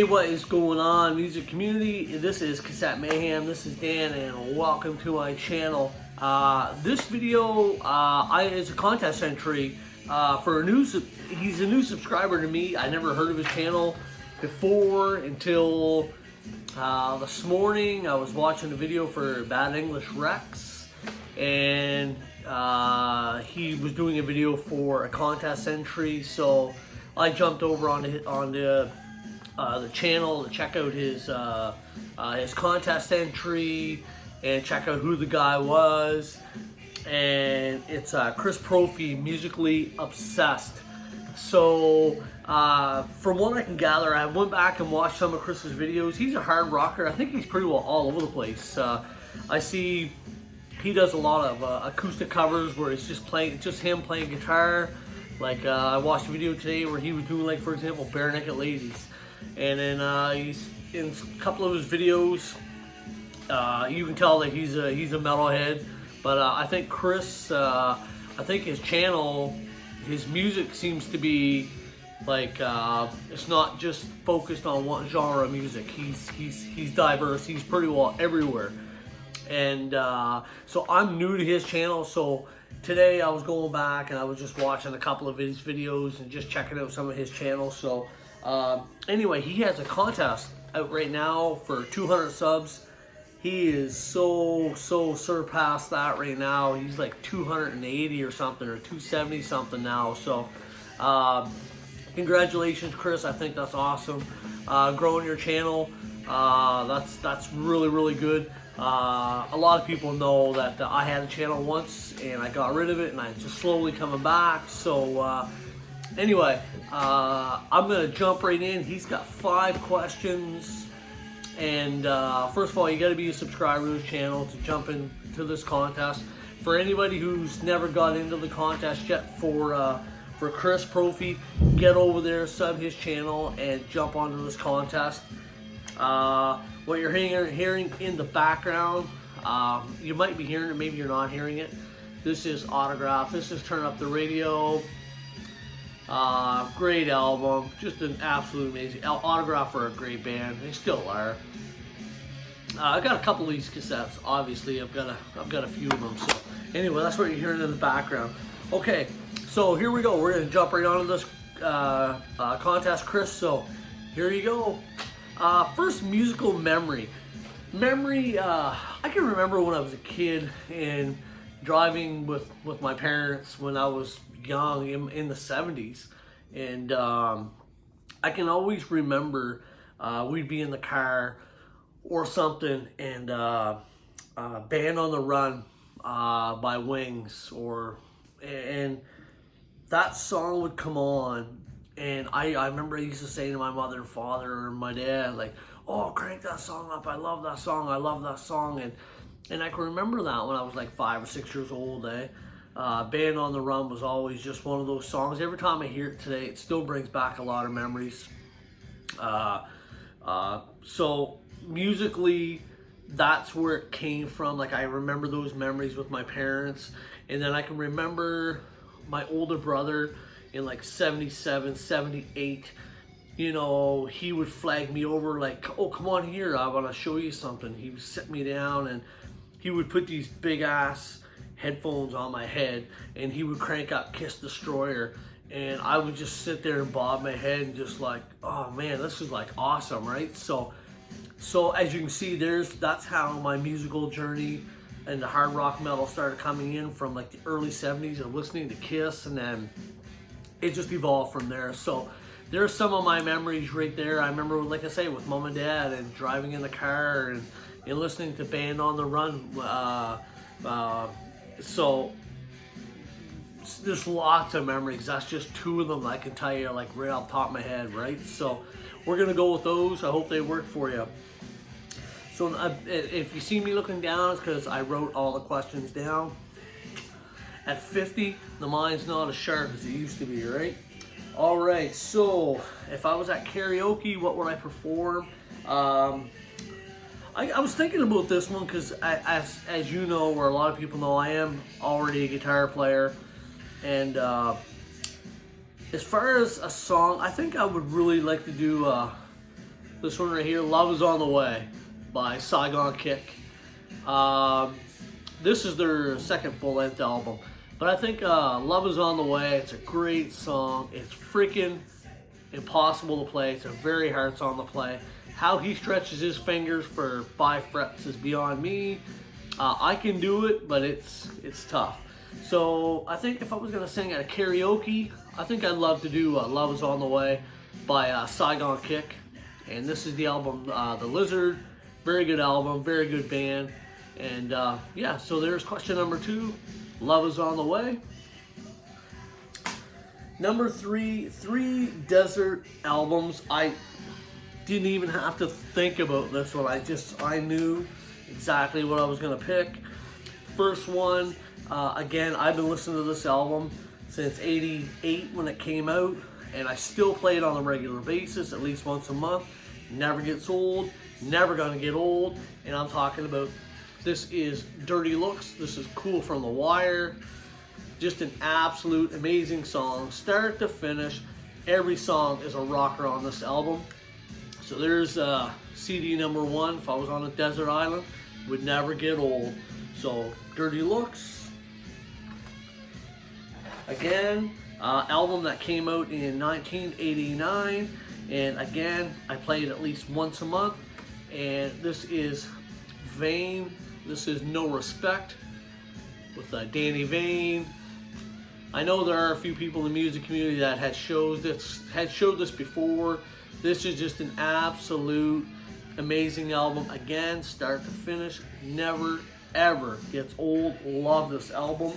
Hey, what is going on, music community? This is Cassette Mayhem. This is Dan, and welcome to my channel. This video is a contest entry for a new. He's a new subscriber to me. I never heard of his channel before until this morning. I was watching a video for Bad English Rex, and he was doing a video for a contest entry. So I jumped over on the channel to check out his contest entry and check out who the guy was. And it's Chris Prophe, Musically Obsessed. So from what I can gather, I went back and watched some of Chris's videos. He's a hard rocker. I think he's pretty well all over the place. I see he does a lot of acoustic covers where it's just him playing guitar. Like I watched a video today where he was doing, like, for example, Bare Naked Ladies. And then he's in a couple of his videos. You can tell that he's a metalhead. But I think Chris, I think his channel, his music seems to be like it's not just focused on one genre of music. He's diverse. He's pretty well everywhere. And so I'm new to his channel. So today I was going back and I was just watching a couple of his videos and just checking out some of his channels. So anyway, he has a contest out right now for 200 subs. He is so surpassed that right now. He's like 280 or something, or 270 something now. So congratulations, Chris. I think that's awesome. Growing your channel, that's really good. A lot of people know that I had a channel once and I got rid of it, and I'm just slowly coming back. So anyway, I'm gonna jump right in. He's got 5 questions. And first of all, you got to be a subscriber to his channel to jump into this contest. For anybody who's never got into the contest yet, for Chris Prophe, get over there, sub his channel, and jump onto this contest. What you're hearing in the background, you might be hearing it, maybe you're not hearing it. This is Autograph. This is Turn Up the Radio. Great album, just an absolute amazing Autograph are a great band. They still are. I got a couple of these cassettes. Obviously, I've got a few of them. So anyway, that's what you're hearing in the background. Okay, so here we go. We're gonna jump right onto this contest, Chris. So here you go. First musical memory. I can remember when I was a kid and driving with my parents when I was young in the 70s, and I can always remember we'd be in the car or something, and Band on the Run by Wings, and that song would come on, and I remember I used to say to my mother and father or my dad, like, oh, crank that song up, I love that song, and I can remember that when I was like 5 or 6 years old. Band on the Run was always just one of those songs. Every time I hear it today, it still brings back a lot of memories. So musically, that's where it came from. Like, I remember those memories with my parents, and then I can remember my older brother in like 77, 78. You know, he would flag me over like, oh, come on here, I want to show you something. He would sit me down and he would put these big ass headphones on my head, and he would crank up Kiss Destroyer, and I would just sit there and bob my head and just like, oh man, this is like awesome, right? So as you can see, that's how my musical journey and the hard rock metal started coming in, from like the early 70s of listening to Kiss, and then it just evolved from there. So there's some of my memories right there. I remember, like I say, with mom and dad and driving in the car and listening to Band on the Run. So there's lots of memories. That's just 2 of them I can tell you, like, right off the top of my head, right? So we're gonna go with those. I hope they work for you. So if you see me looking down, it's because I wrote all the questions down. At 50, the mind's not as sharp as it used to be, right? All right, so if I was at karaoke, what would I perform? I was thinking about this one because, as you know, or a lot of people know, I am already a guitar player. And as far as a song, I think I would really like to do This one right here, Love Is On The Way by Saigon Kick. This is their second full-length album. But I think Love Is On The Way, it's a great song. It's freaking impossible to play. It's a very hard song to play. How he stretches his fingers for 5 frets is beyond me. I can do it, but it's tough. So I think if I was going to sing at a karaoke, I think I'd love to do Love Is On The Way by Saigon Kick. And this is the album, The Lizard. Very good album, very good band. And yeah, so there's question number 2. Love Is On The Way. Number 3, 3 desert albums. I didn't even have to think about this one. I knew exactly what I was gonna pick. First one, again, I've been listening to this album since '88 when it came out, and I still play it on a regular basis, at least once a month. Never gets old, never gonna get old, and I'm talking about, this is Dirty Looks. This is Cool From The Wire. Just an absolute amazing song, start to finish. Every song is a rocker on this album. So there's CD number 1. If I was on a desert island, would never get old. So Dirty Looks. Again, album that came out in 1989, and again, I play it at least once a month. And this is Vain. This is No Respect with Danny Vain. I know there are a few people in the music community that had showed this before. This is just an absolute amazing album. Again, start to finish, never ever gets old. Love this album.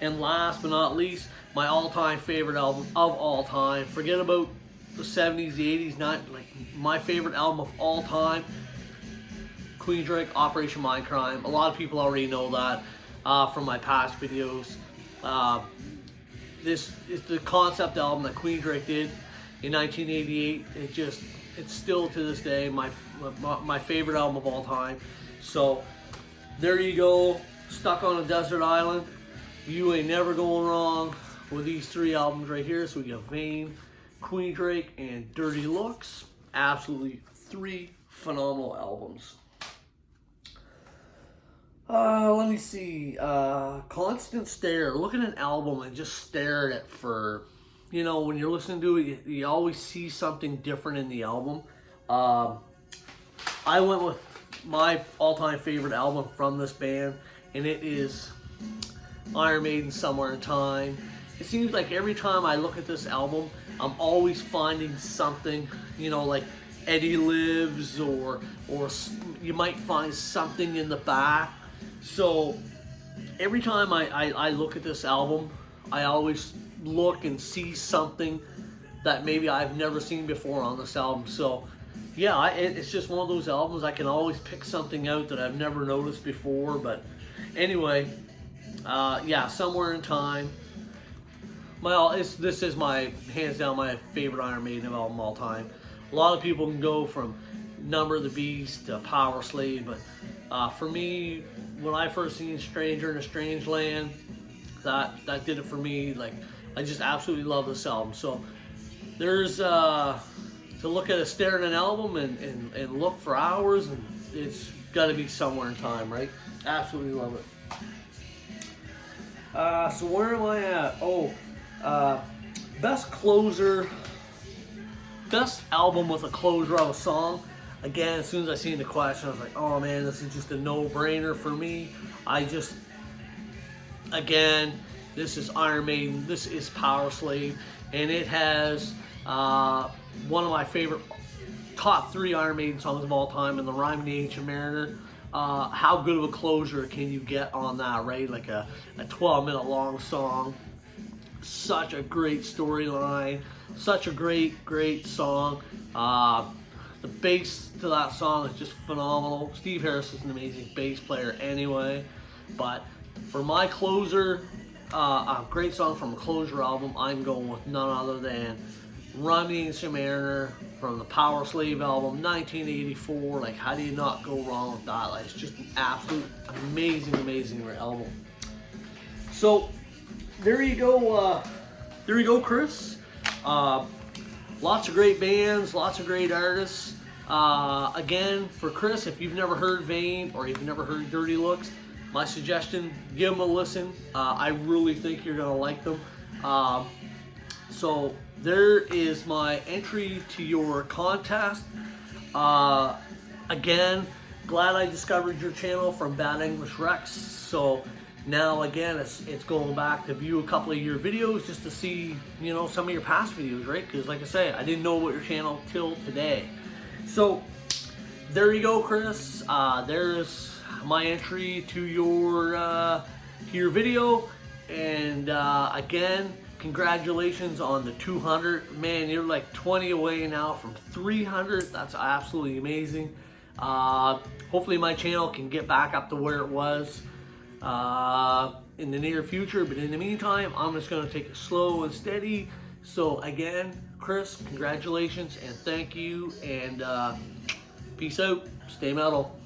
And last but not least, my all-time favorite album of all time. Forget about the 70s, the 80s, not like my favorite album of all time. Queensrÿche, Operation Mindcrime. A lot of people already know that from my past videos. This is the concept album that Queensrÿche did in 1988. It's still to this day my favorite album of all time. So there you go, Stuck on a Desert Island. You ain't never going wrong with these 3 albums right here. So we got Vain, Queensrÿche, and Dirty Looks. Absolutely 3 phenomenal albums. Let me see. Constant Stare. Look at an album and just stare at it for, you know, when you're listening to it, you always see something different in the album. I went with my all-time favorite album from this band, and it is Iron Maiden, Somewhere in Time. It seems like every time I look at this album, I'm always finding something, you know, like Eddie Lives, or you might find something in the back. So every time I look at this album, I always look and see something that maybe I've never seen before on this album. So yeah, it's just one of those albums I can always pick something out that I've never noticed before. But anyway, yeah, Somewhere in Time. This is my, hands down, my favorite Iron Maiden album of all time. A lot of people can go from Number of the Beast to Power Slave, but for me, when I first seen Stranger in a Strange Land, that did it for me. Like, I just absolutely love this album. So there's to look at stare at an album and look for hours, and it's got to be Somewhere in Time, right? Absolutely love it. So where am I at? Oh, best closer, best album with a closer of a song. Again, as soon as I seen the question, I was like, oh man, this is just a no-brainer for me. Again, this is Iron Maiden, this is Power Slave, and it has one of my favorite top 3 Iron Maiden songs of all time, in The Rhyme of the Ancient Mariner. How good of a closure can you get on that, right? Like a 12-minute long song. Such a great storyline, such a great song. The bass to that song is just phenomenal. Steve Harris is an amazing bass player anyway. But for my closer, a great song from a closure album, I'm going with none other than Rhyme of the Ancient Mariner from the Power Slave album, 1984. Like, how do you not go wrong with that? Like, it's just an absolute amazing album. So there you go, Chris. lots of great bands, lots of great artists. Again, for Chris, if you've never heard Vain or you've never heard Dirty Looks, my suggestion, give them a listen. I really think you're gonna like them. So there is my entry to your contest. Again, glad I discovered your channel from Bad English Rex. So now again, it's going back to view a couple of your videos just to see, you know, some of your past videos, right? Because like I say, I didn't know about your channel till today. So there you go, Chris. There's my entry to your video. And again, congratulations on the 200. Man, you're like 20 away now from 300. That's absolutely amazing. Hopefully my channel can get back up to where it was in the near future, but in the meantime, I'm just going to take it slow and steady. So again, Chris, congratulations and thank you, and peace out. Stay metal.